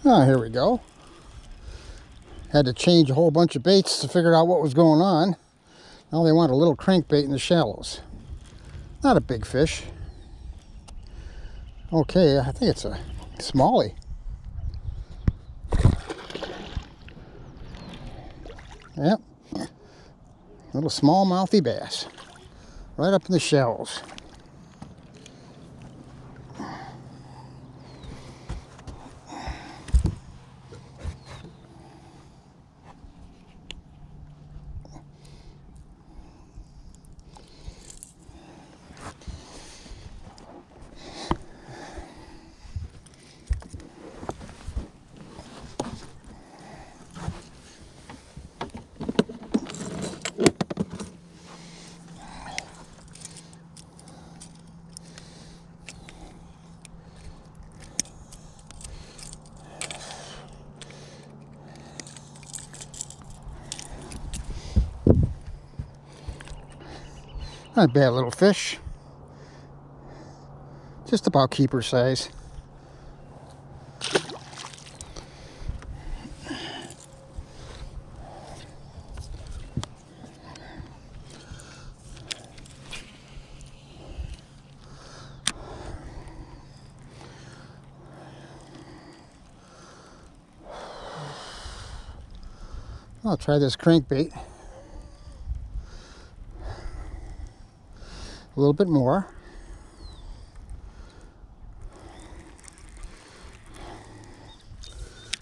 Ah, here we go. Had to change a whole bunch of baits to figure out what was going on. Now they want a little crankbait in the shallows. Not a big fish. Okay, I think it's a smallie. Yep. Little smallmouthy bass. Right up in the shallows. Not a bad little fish. Just about keeper size. I'll try this crankbait. A little bit more.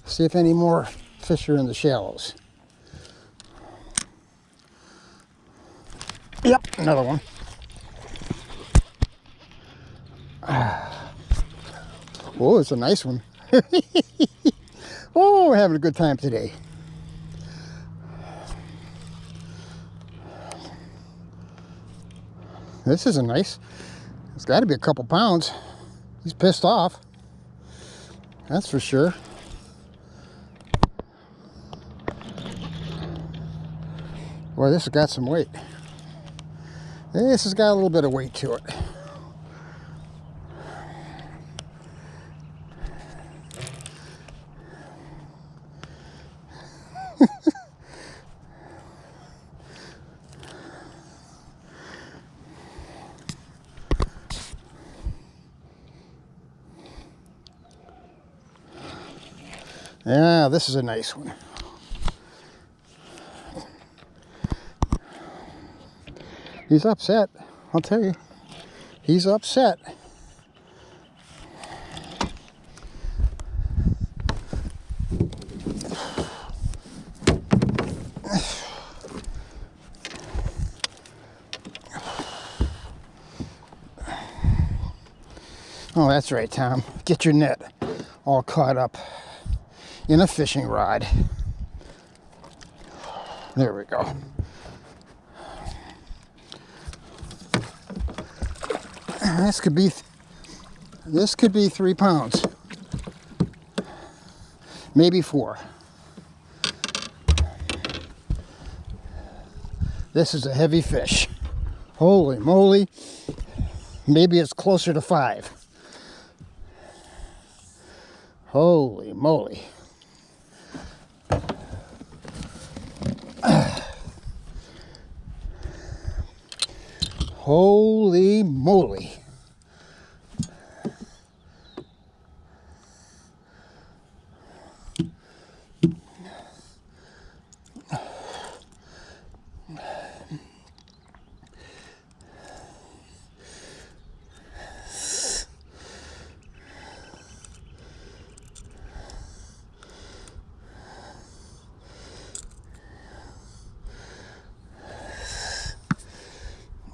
See if any more fish are in the shallows. Yep, another one. Oh, it's a nice one. Oh, we're having a good time today. This isn't nice. It's got to be a couple pounds. He's pissed off. That's for sure. Boy, this has got some weight. This has got a little bit of weight to it. Yeah, this is a nice one. He's upset, I'll tell you. He's upset. Oh, that's right, Tom. Get your net all caught up in a fishing rod. There we go. This could be 3 pounds. Maybe 4. This is a heavy fish. Holy moly. Maybe it's closer to 5. Holy moly. Holy moly.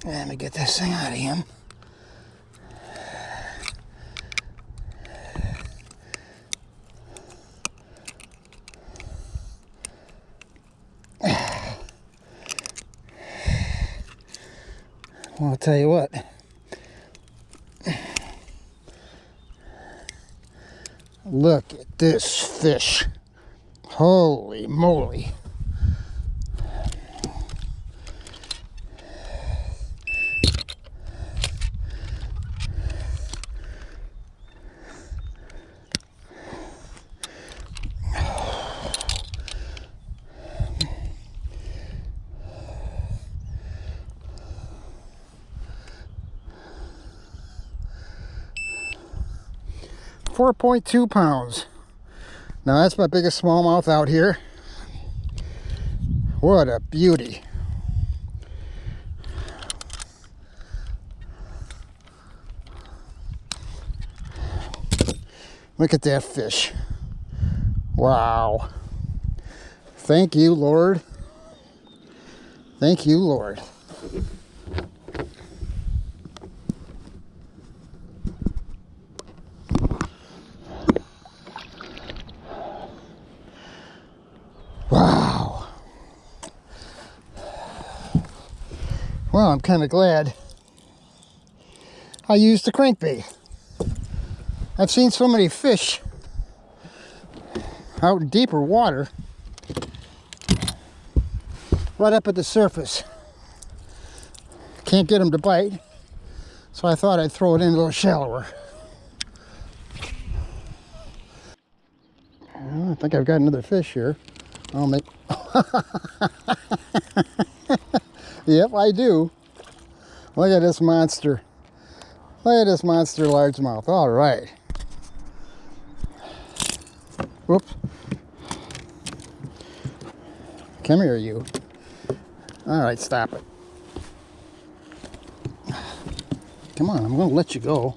Let me get this thing out of him. Well, I'll tell you what. Look at this fish. Holy moly. 4.2 pounds. Now that's my biggest smallmouth out here. What a beauty. Look at that fish. Wow. Thank you, Lord. Thank you, Lord. Wow. Well, I'm kind of glad I used the crankbait. I've seen so many fish out in deeper water right up at the surface. Can't get them to bite, so I thought I'd throw it in a little shallower. I think I've got another fish here. I'll make... Yep, I do. Look at this monster. Look at this monster largemouth. All right. Whoops. Come here, you. All right, stop it. Come on, I'm going to let you go.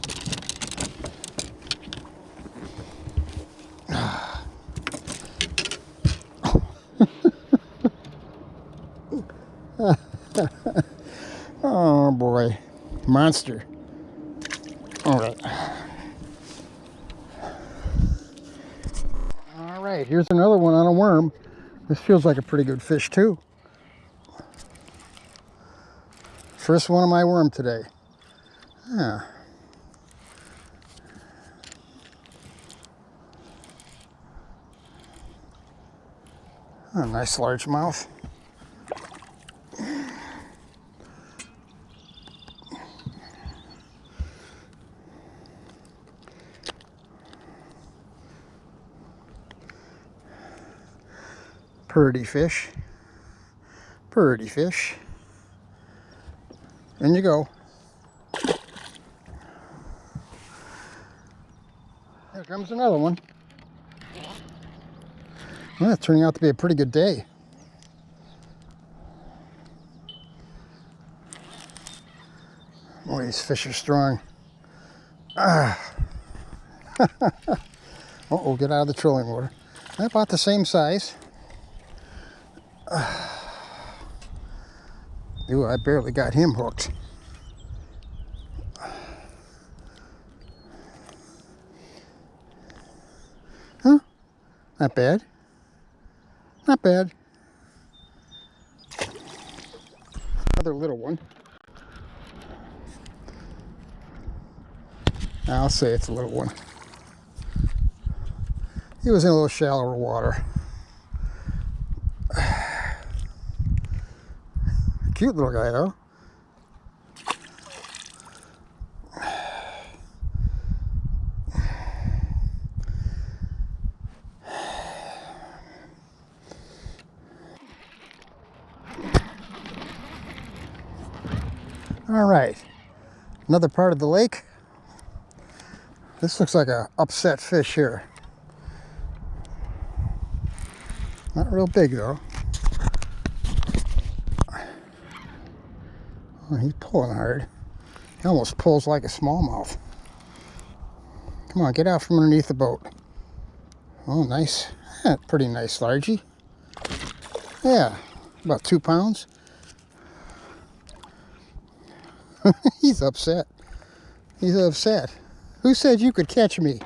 Oh boy, monster. All right, here's another one on a worm. This feels like a pretty good fish too. First one of my worm today. Yeah. A nice largemouth. Purdy fish. Purdy fish. In you go. Here comes another one. Well, it's turning out to be a pretty good day. Boy, these fish are strong. Uh-oh, get out of the trolling motor. About the same size. Ooh, I barely got him hooked. Huh? Not bad. Not bad. Another little one. I'll say it's a little one. He was in a little shallower water. Cute little guy, though. All right, another part of the lake. This looks like a upset fish here. Not real big though. Oh, he's pulling hard. He almost pulls like a smallmouth. Come on, get out from underneath the boat. Oh, nice. Yeah, pretty nice largie. Yeah, about 2 pounds. He's upset. He's upset. Who said you could catch me?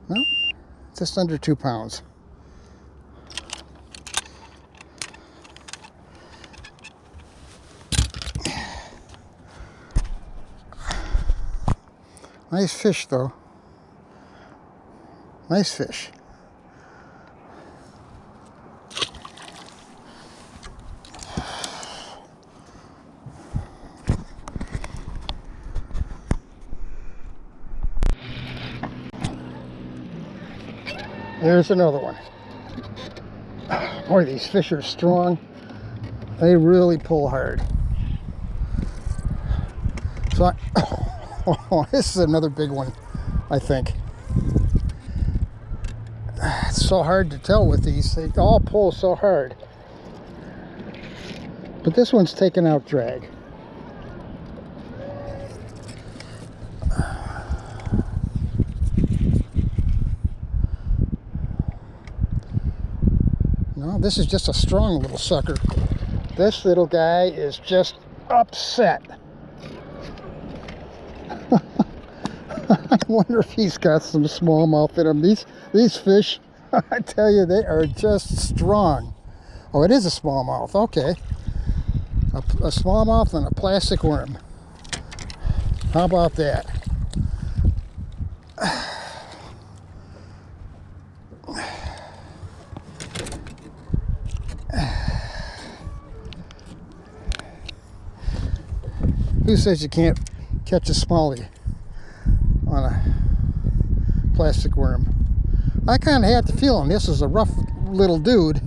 No, just under 2 pounds. Nice fish, though. Nice fish. There's another one. Boy, these fish are strong. They really pull hard. So oh, this is another big one, I think. It's so hard to tell with these. They all pull so hard. But this one's taking out drag. No, this is just a strong little sucker. This little guy is just upset. I wonder if he's got some smallmouth in him. These fish, I tell you, they are just strong. Oh, it is a smallmouth. Okay. A smallmouth and a plastic worm. How about that? Who says you can't catch a smallie on a plastic worm? I kind of had the feeling this is a rough little dude.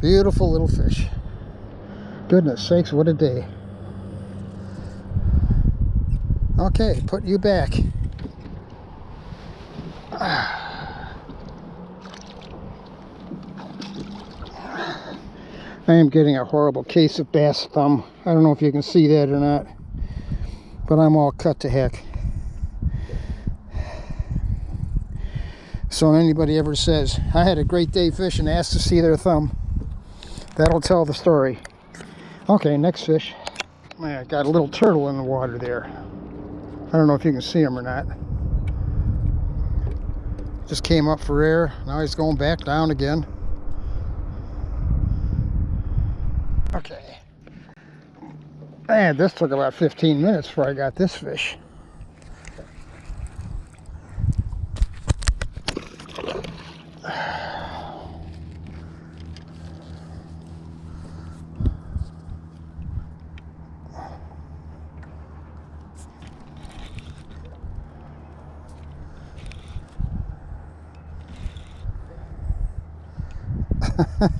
Beautiful little fish. Goodness sakes, what a day. Okay, put you back. I am getting a horrible case of bass thumb. I don't know if you can see that or not, but I'm all cut to heck. So anybody ever says, I had a great day fishing, asks to see their thumb, that'll tell the story. Okay, next fish. Man, I got a little turtle in the water there. I don't know if you can see him or not. Just came up for air. Now he's going back down again. Okay. Man, this took about 15 minutes before I got this fish.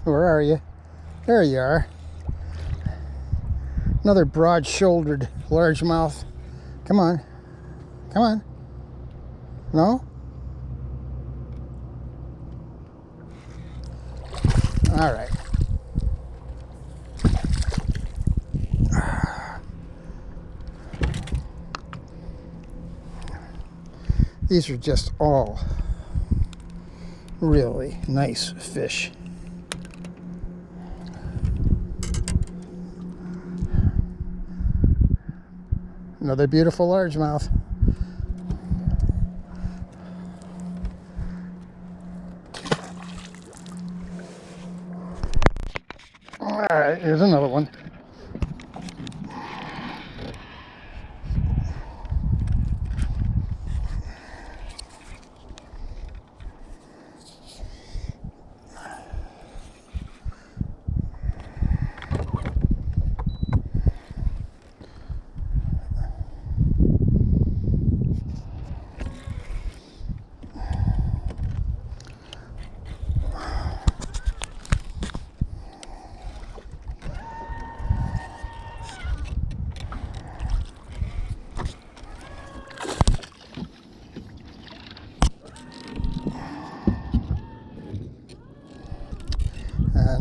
Where are you? There you are. Another broad-shouldered largemouth. Come on. Come on. No? All right. These are just all really nice fish. Another beautiful largemouth. All right, here's another one.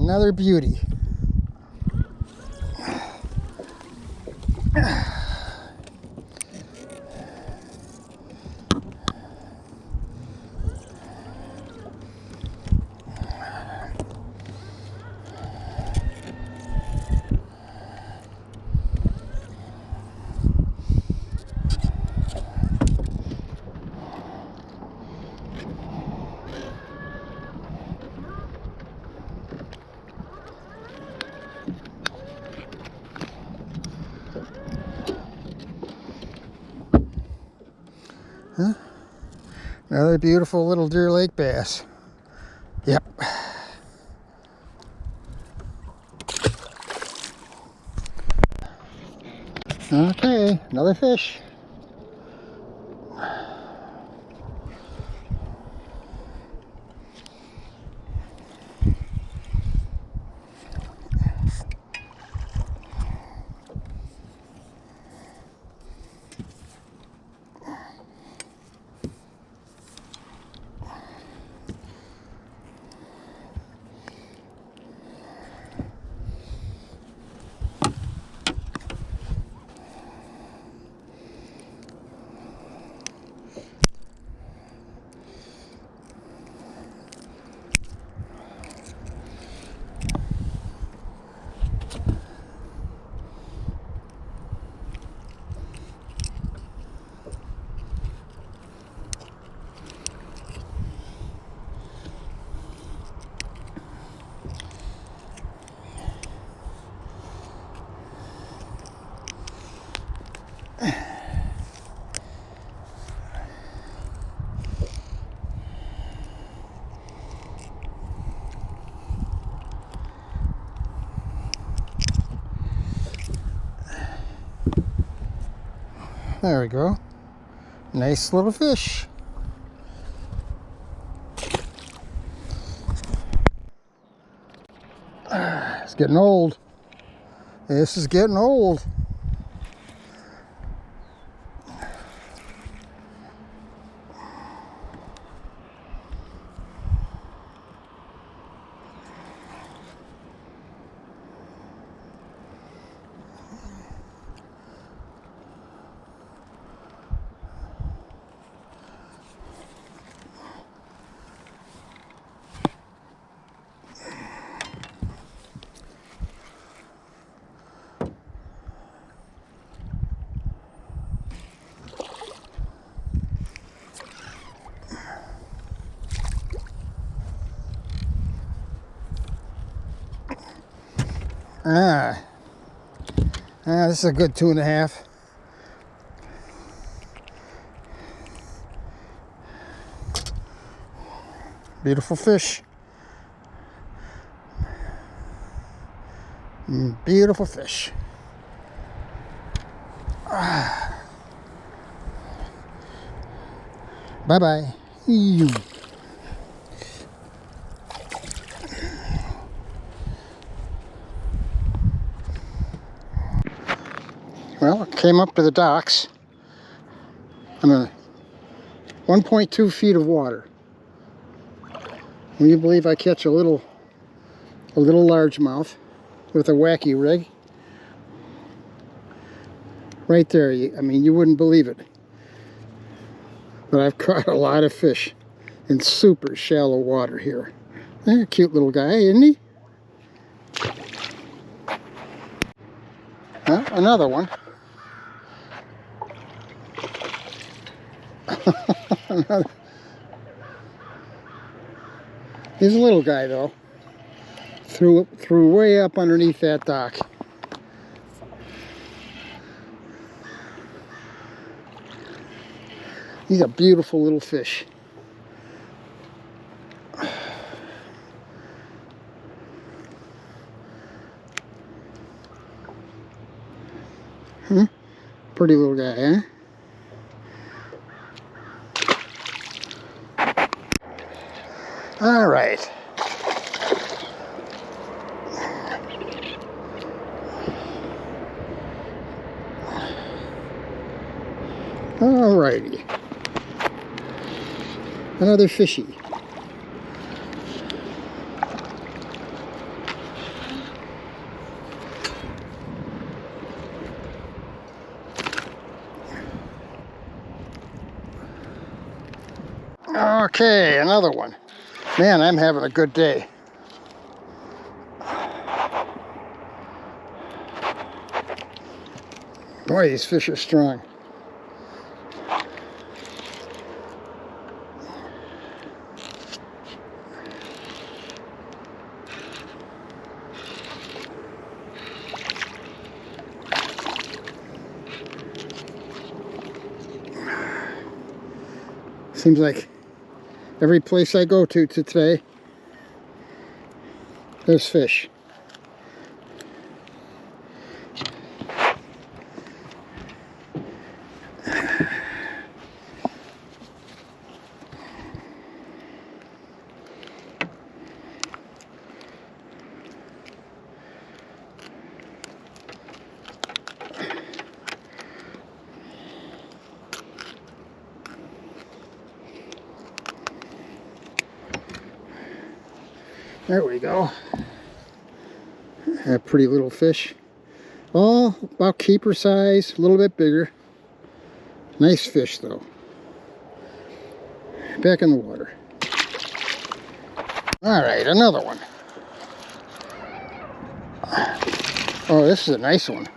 Another beauty. Huh? Another beautiful little Deer Lake bass. Yep. Okay, another fish. There we go. Nice little fish. It's getting old. This is getting old. This is a good 2.5. Beautiful fish. Beautiful fish. Bye-bye. Well, I came up to the docks. I'm in 1.2 feet of water. Will you believe I catch a little largemouth with a wacky rig? Right there. I mean, you wouldn't believe it. But I've caught a lot of fish in super shallow water here. Cute little guy, isn't he? Another one. He's a little guy though. Threw way up underneath that dock. He's a beautiful little fish. Pretty little guy, eh? All right. All righty. Another fishy. Okay, another one. Man, I'm having a good day. Boy, these fish are strong. Seems like every place I go to today, there's fish. There we go. A pretty little fish. All about keeper size, a little bit bigger. Nice fish though. Back in the water. All right, another one. Oh, this is a nice one.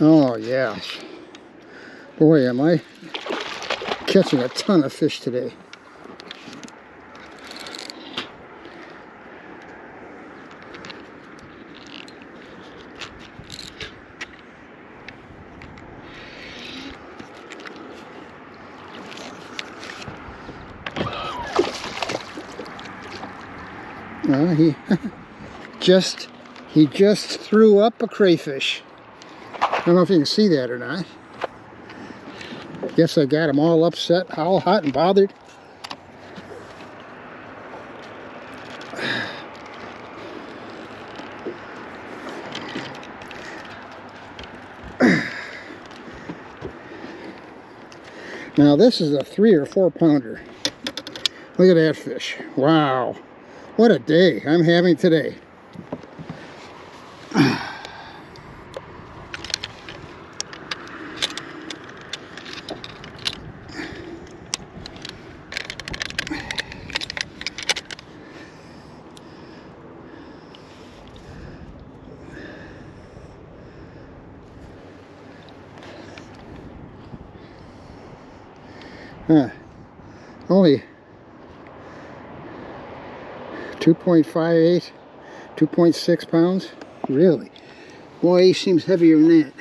Oh yeah. Boy, am I catching a ton of fish today. He he just threw up a crayfish. I don't know if you can see that or not. Guess I got him all upset, all hot and bothered. Now this is a 3 or 4 pounder. Look at that fish. Wow. What a day I'm having today. Only 2.58, 2.6 pounds. Really? Boy, he seems heavier than that.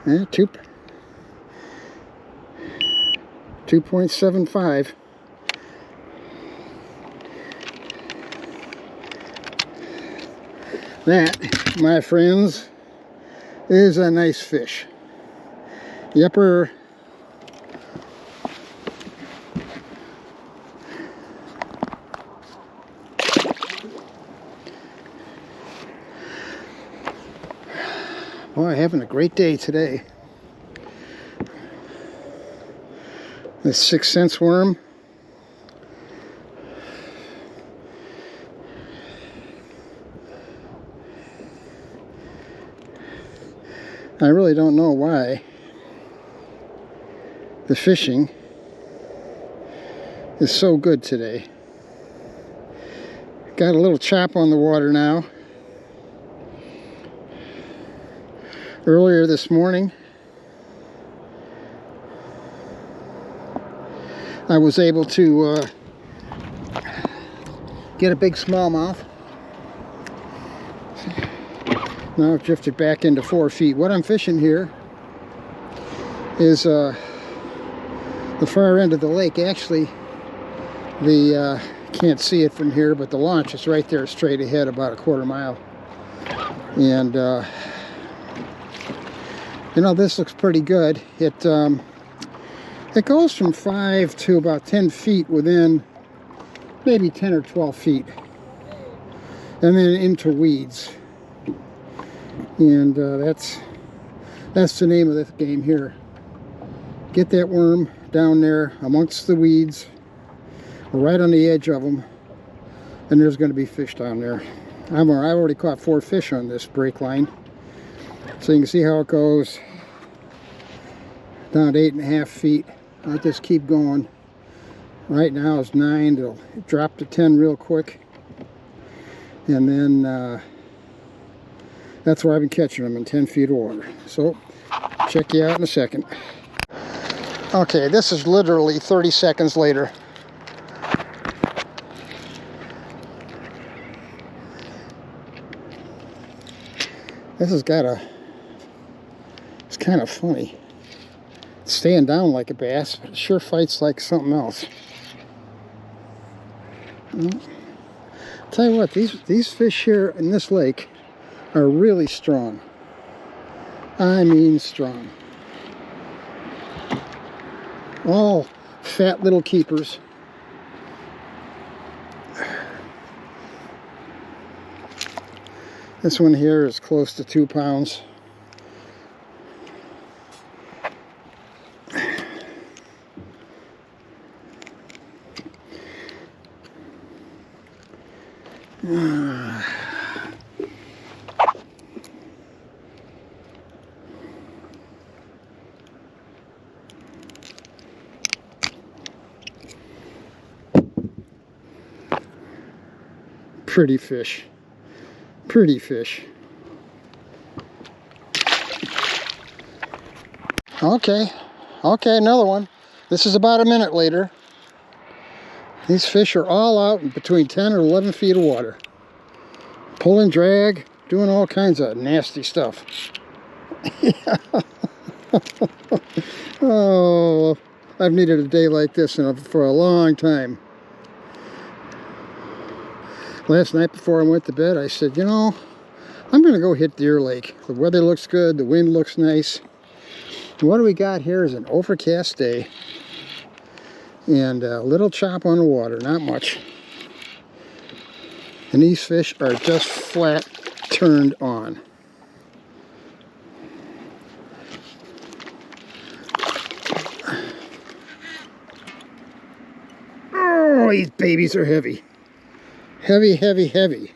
Yeah, 2.75. That, my friends, is a nice fish. Yepper. Boy, having a great day today. This 6 cents worm. I really don't know why the fishing is so good today. Got a little chop on the water now. Earlier this morning, I was able to get a big smallmouth. Now I've drifted back into 4 feet. What I'm fishing here is the far end of the lake. Actually, the can't see it from here, but the launch is right there straight ahead, about a 1/4 mile. And you know, this looks pretty good. It goes from 5 to about 10 feet within maybe 10 or 12 feet, and then into weeds. And that's the name of this game here. Get that worm down there amongst the weeds, right on the edge of them, and there's going to be fish down there. I've already caught 4 fish on this break line, so you can see how it goes down to 8.5 feet. I'll just keep going. Right now it's 9. It'll drop to 10 real quick, and then that's where I've been catching them, in 10 feet of water. So check you out in a second. Okay, this is literally 30 seconds later. This has got it's kind of funny. It's staying down like a bass, but it sure fights like something else. Tell you what, these fish here in this lake are really strong. I mean strong. All fat little keepers. This one here is close to 2 pounds. Pretty fish. Pretty fish. Okay. Okay, another one. This is about a minute later. These fish are all out in between 10 or 11 feet of water. Pull and drag, doing all kinds of nasty stuff. Oh, I've needed a day like this for a long time. Last night before I went to bed, I said, you know, I'm going to go hit Deer Lake. The weather looks good, the wind looks nice. And what do we got here is an overcast day. And a little chop on the water, not much. And these fish are just flat turned on. Oh, these babies are heavy. Heavy, heavy, heavy.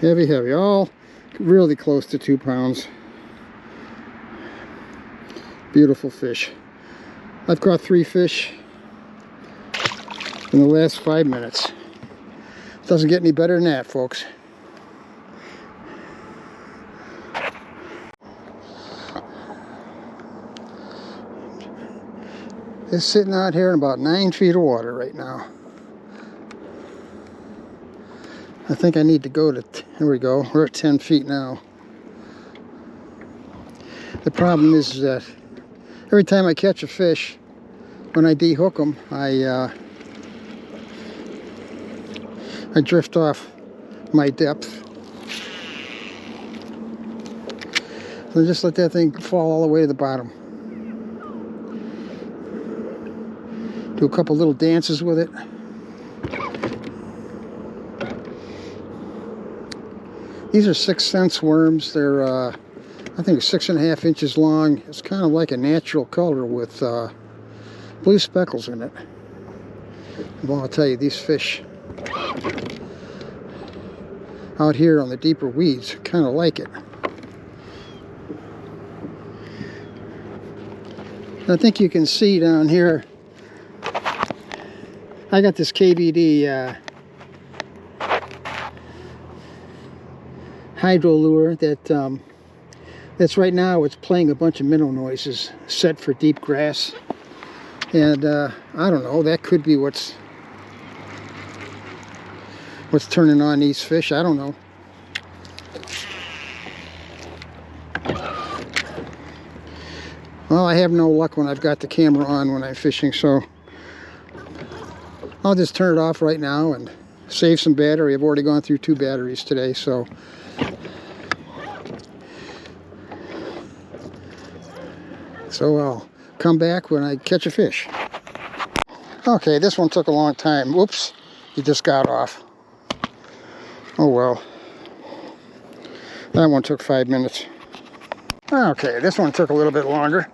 Heavy, heavy. All really close to 2 pounds. Beautiful fish. I've caught 3 fish in the last 5 minutes. Doesn't get any better than that, folks. It's sitting out here in about 9 feet of water right now. I think I need to go to, here we go, we're at 10 feet now. The problem is that every time I catch a fish, when I dehook them, I drift off my depth. So just let that thing fall all the way to the bottom. Do a couple little dances with it. These are 6 cents worms. They're, I think, 6.5 inches long. It's kind of like a natural color with blue speckles in it. Well, I'll tell you, these fish out here on the deeper weeds kind of like it. I think you can see down here, I got this KBD hydro lure that's right now, it's playing a bunch of minnow noises set for deep grass. And I don't know, that could be what's turning on these fish. I don't know. Well, I have no luck when I've got the camera on when I'm fishing, so I'll just turn it off right now and save some battery. I've already gone through 2 batteries today, so I'll come back when I catch a fish. Okay, this one took a long time. Whoops, he just got off. Oh well. That one took 5 minutes. Okay, this one took a little bit longer.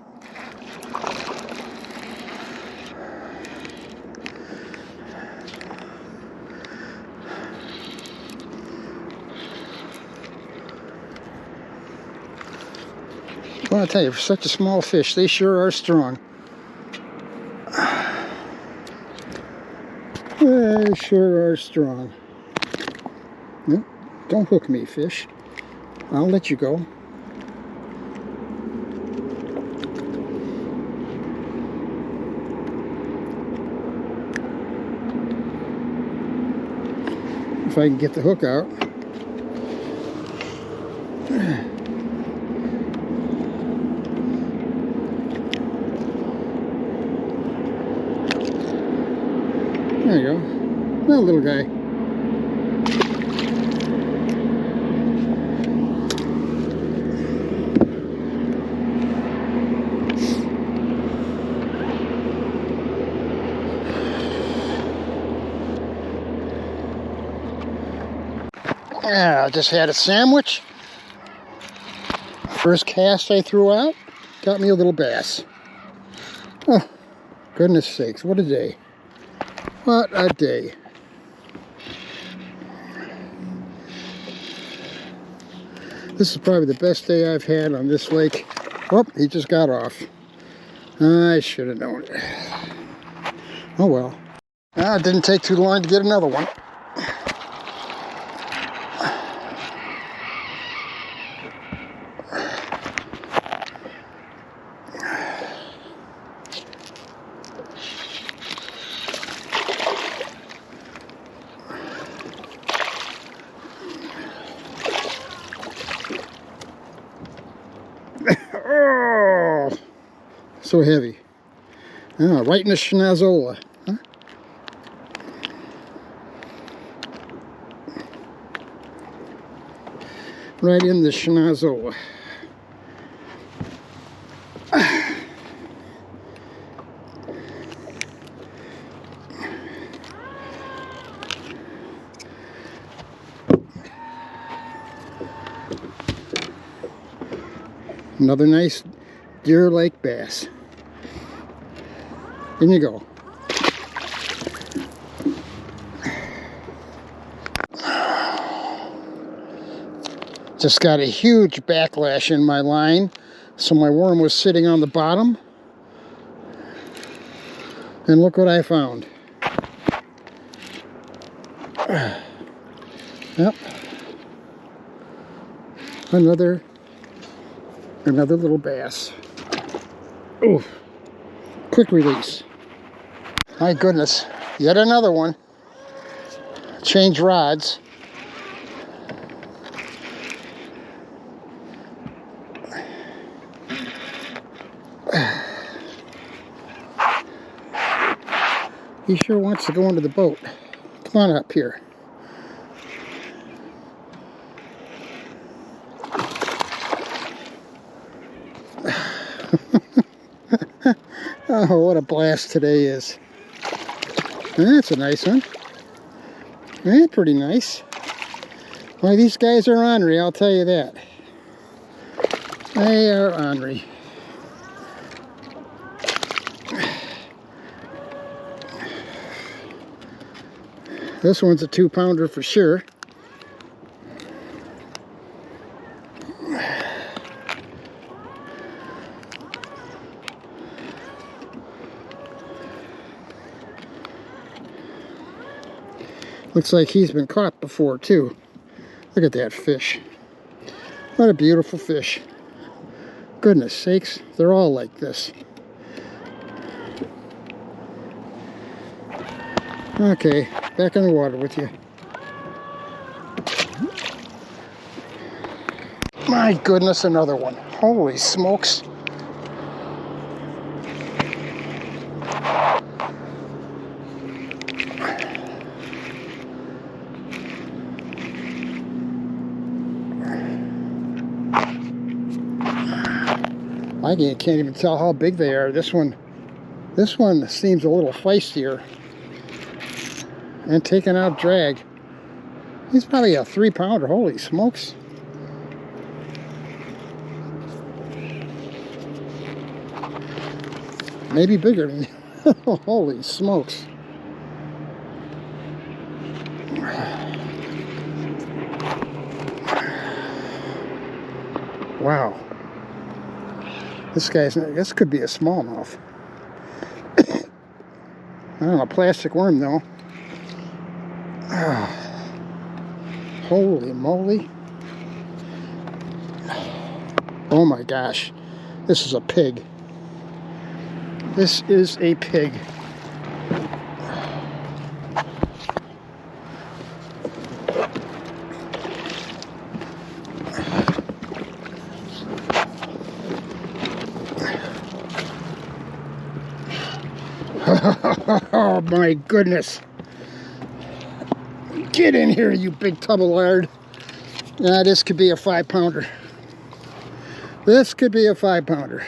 Well, I'll tell you, for such a small fish, they sure are strong. They sure are strong. No, don't hook me, fish. I'll let you go. If I can get the hook out. There you go. That little guy. Yeah, I just had a sandwich. First cast I threw out, got me a little bass. Oh, goodness sakes, what a day. What a day. This is probably the best day I've had on this lake. Oh, he just got off. I should have known it. Oh well. It didn't take too long to get another one. Oh, so heavy. Oh, right in the schnozola. Huh? Right in the schnozola. Another nice Deer Lake bass. In you go. Just got a huge backlash in my line, so my worm was sitting on the bottom. And look what I found. Yep. Another little bass. Oof. Quick release. My goodness. Yet another one. Change rods. He sure wants to go into the boat. Come on up here. Oh, what a blast today is. That's a nice one. Pretty nice. Why, these guys are ornery, I'll tell you that. They are ornery. This one's a 2-pounder for sure. Looks like he's been caught before too. Look at that fish. What a beautiful fish. Goodness sakes, they're all like this. Okay, back in the water with you. My goodness, another one. Holy smokes. I can't even tell how big they are. This one seems a little feistier and taking out drag. He's probably a 3-pounder. Holy smokes. Maybe bigger than holy smokes. Wow. This could be a smallmouth. I don't know, a plastic worm though. Holy moly. Oh my gosh. This is a pig. This is a pig. Oh my goodness. Get in here, you big tub of lard. This could be a 5-pounder. This could be a 5-pounder.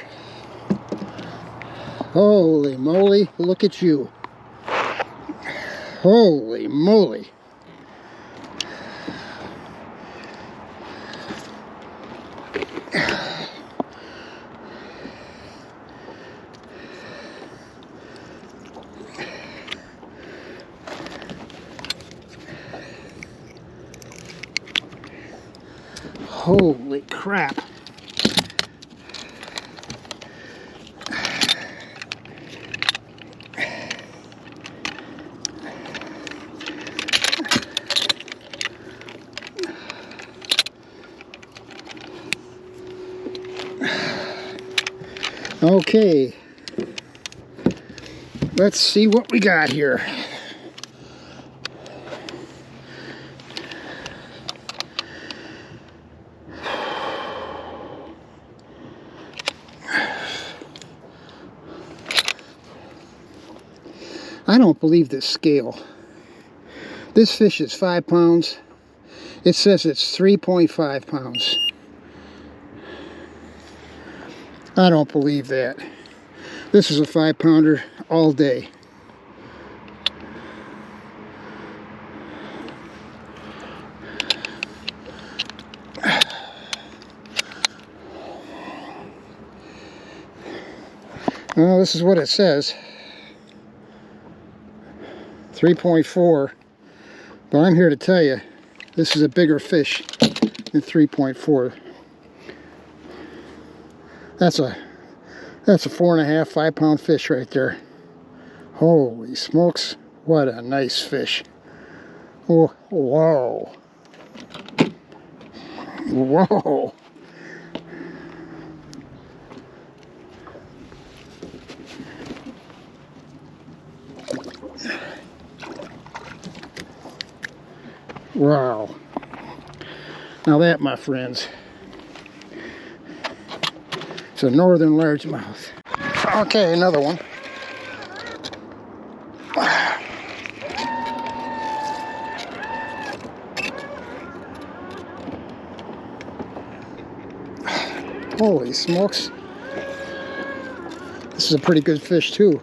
Holy moly, look at you. Holy moly. Holy crap. Okay, let's see what we got here. I don't believe this scale. This fish is 5 pounds. It says it's 3.5 pounds. I don't believe that. This is a 5-pounder all day. Well, this is what it says. 3.4. But I'm here to tell you, this is a bigger fish than 3.4. That's a 4.5, 5-pound fish right there. Holy smokes, what a nice fish. Oh, whoa. Whoa. Wow. Now that, my friends, it's a northern largemouth. Okay, another one. Holy smokes. This is a pretty good fish too.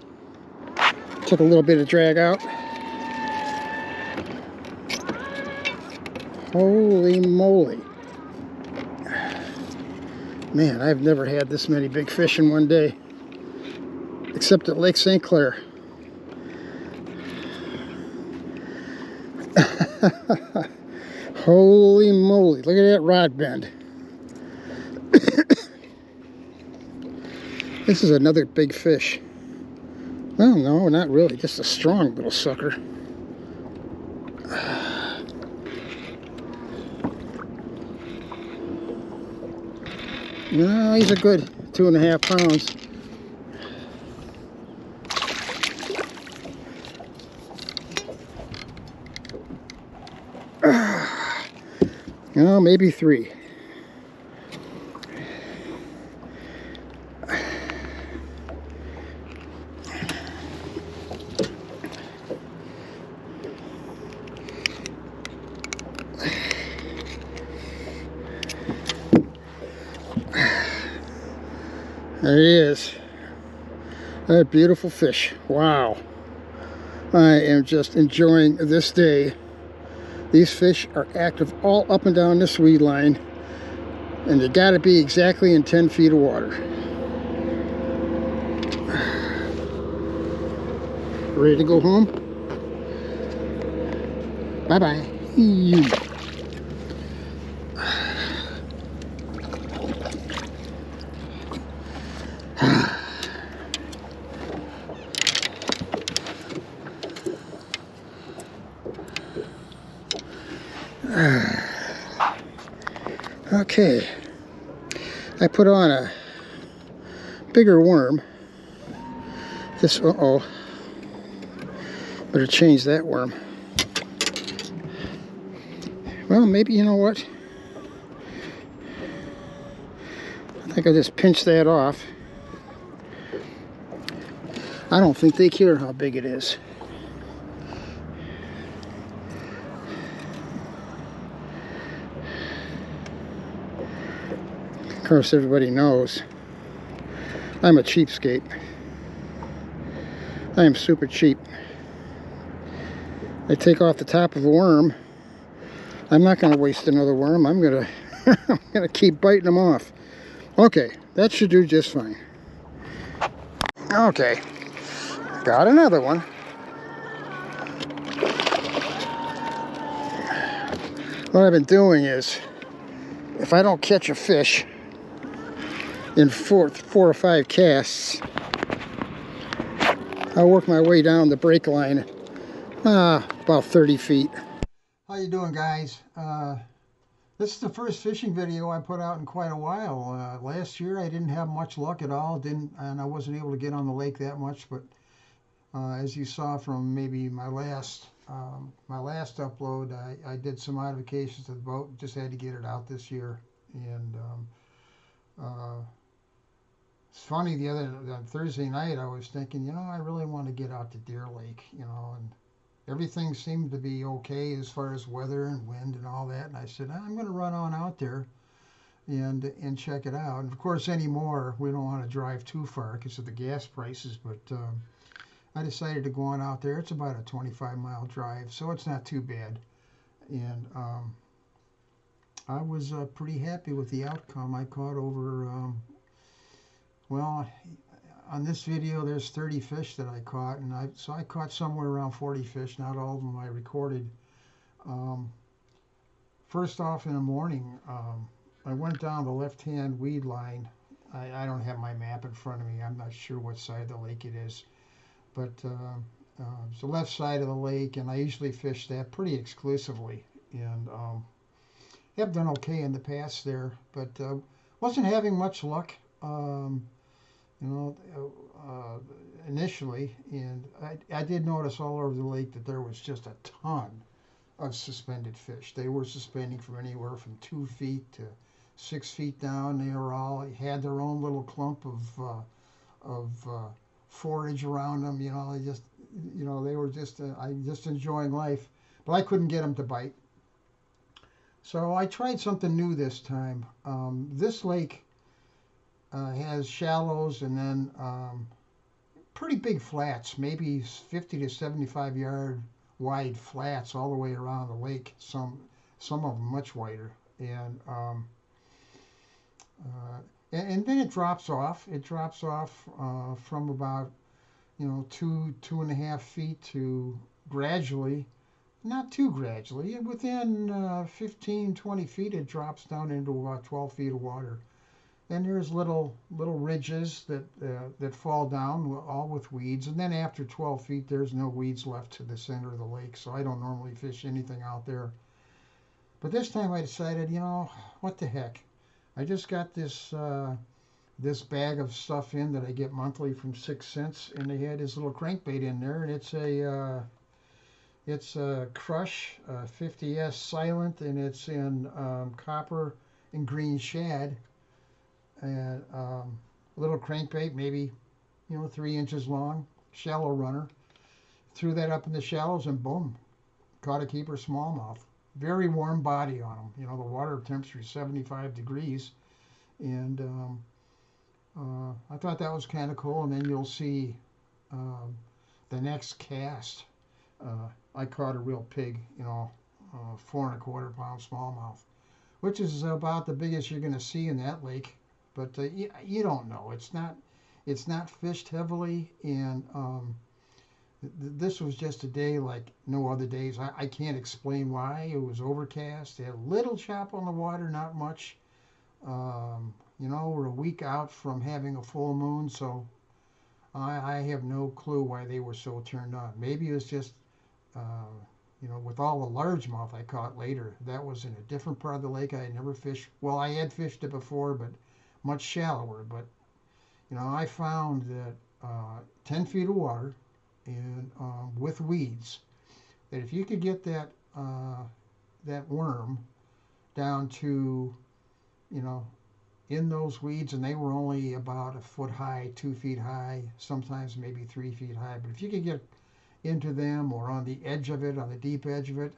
Took a little bit of drag out. Holy moly. Man, I've never had this many big fish in one day. Except at Lake St. Clair. Holy moly, look at that rod bend. This is another big fish. Well, no, not really, just a strong little sucker. No, he's a good 2.5 pounds. No, maybe 3. There he is. That beautiful fish. Wow. I am just enjoying this day. These fish are active all up and down this weed line, and they got to be exactly in 10 feet of water. Ready to go home? Bye-bye. Okay, I put on a bigger worm. This, better change that worm. Well, maybe, you know what? I think I just pinched that off. I don't think they care how big it is. Of course, everybody knows I'm a cheapskate. I am super cheap. I take off the top of a worm. I'm not going to waste another worm. I'm going to keep biting them off. Okay, that should do just fine. Okay, got another one. What I've been doing is, if I don't catch a fish in four or five casts, I'll work my way down the break line about 30 feet. How you doing, guys? This is the first fishing video I put out in quite a while. Last year I didn't have much luck at all, and I wasn't able to get on the lake that much. But as you saw from maybe my last upload, I did some modifications to the boat. Just had to get it out this year. And uh, it's funny, Thursday night I was thinking, I really want to get out to Deer Lake, and everything seemed to be okay as far as weather and wind and all that. And I said, I'm going to run on out there and check it out. And of course, anymore, we don't want to drive too far because of the gas prices. But I decided to go on out there. It's about a 25-mile drive, so it's not too bad. And I was pretty happy with the outcome. I caught over, well, on this video, there's 30 fish that I caught, and I caught somewhere around 40 fish. Not all of them I recorded. First off, in the morning, I went down the left-hand weed line. I don't have my map in front of me. I'm not sure what side of the lake it is, but it's the left side of the lake, and I usually fish that pretty exclusively, and have done okay in the past there, but wasn't having much luck. You know, initially, and I did notice all over the lake that there was just a ton of suspended fish. They were suspending from anywhere from 2 feet to 6 feet down. They were all had their own little clump of forage around them. They were just just enjoying life, but I couldn't get them to bite. So I tried something new this time. This lake has shallows and then pretty big flats, maybe 50 to 75 yard wide flats all the way around the lake. Some of them much wider, and then it drops off. It drops off from about 2.5 feet to gradually, not too gradually, within 15-20 feet it drops down into about 12 feet of water. And there's little ridges that fall down, all with weeds. And then after 12 feet, there's no weeds left to the center of the lake. So I don't normally fish anything out there. But this time I decided, what the heck? I just got this bag of stuff in that I get monthly from 6 cents, and they had this little crankbait in there, and it's a Crush 50S Silent, and it's in copper and green shad. And a little crankbait, maybe 3 inches long, shallow runner. Threw that up in the shallows and boom, caught a keeper smallmouth. Very warm body on them. The water temperature is 75 degrees, and I thought that was kind of cool. And then you'll see the next cast. I caught a real pig, 4.25 pound smallmouth, which is about the biggest you're going to see in that lake. But you don't know. It's not fished heavily, and this was just a day like no other days. I can't explain why. It was overcast. It had a little chop on the water, not much. We're a week out from having a full moon, so I have no clue why they were so turned on. Maybe it was just, with all the largemouth I caught later. That was in a different part of the lake. I had never fished. Well, I had fished it before, but much shallower. But I found that 10 feet of water and with weeds, that if you could get that worm down to in those weeds, and they were only about a foot high, 2 feet high, sometimes maybe 3 feet high, but if you could get into them or on the edge of it, on the deep edge of it,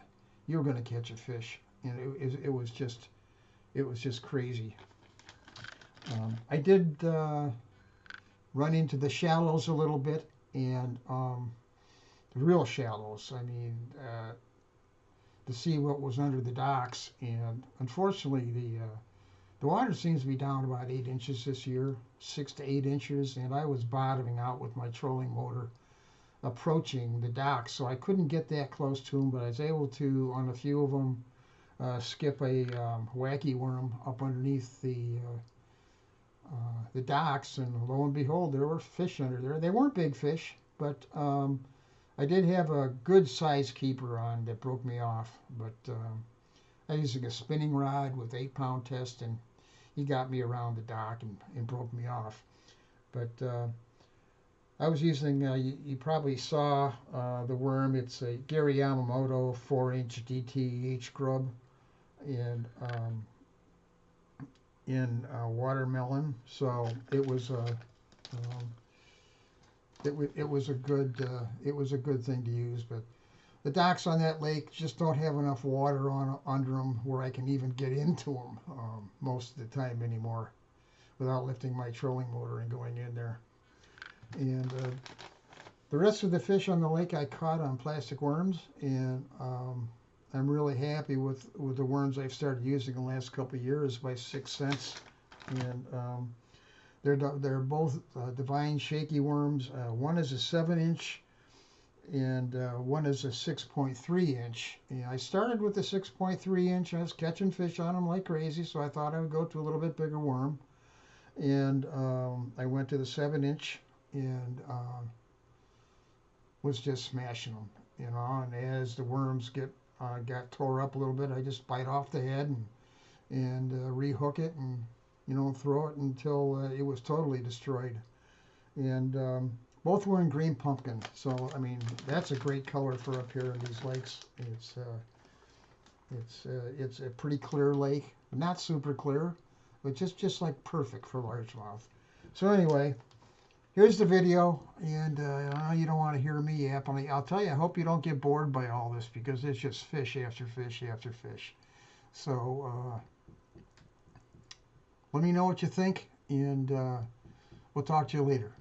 you're going to catch a fish. And it was just crazy. I did run into the shallows a little bit, and the real shallows. I mean, to see what was under the docks, and unfortunately, the water seems to be down about 8 inches this year, 6 to 8 inches, and I was bottoming out with my trolling motor, approaching the docks, so I couldn't get that close to them, but I was able to, on a few of them, skip a wacky worm up underneath the docks, and lo and behold, there were fish under there. They weren't big fish, but I did have a good size keeper on that broke me off. But I was using a spinning rod with 8-pound test, and he got me around the dock and broke me off. But I was using, you probably saw the worm. It's a Gary Yamamoto 4-inch DTH grub in watermelon. So it was a good thing to use. But the docks on that lake just don't have enough water under them where I can even get into them most of the time anymore without lifting my trolling motor and going in there. And the rest of the fish on the lake I caught on plastic worms, and I'm really happy with the worms I've started using the last couple of years by 6 cents. And they're both divine shaky worms. One is a 7-inch and one is a 6.3-inch. I started with the 6.3-inch. I was catching fish on them like crazy, so I thought I would go to a little bit bigger worm. And I went to the 7-inch and was just smashing them, you know. And as the worms got tore up a little bit, I just bite off the head and rehook it and, you know, throw it until it was totally destroyed. And both were in green pumpkin, so I mean that's a great color for up here in these lakes. It's a pretty clear lake, not super clear, but just like perfect for largemouth. So anyway, here's the video, and you don't want to hear me yap. I'll tell you, I hope you don't get bored by all this because it's just fish after fish after fish. So let me know what you think, and we'll talk to you later.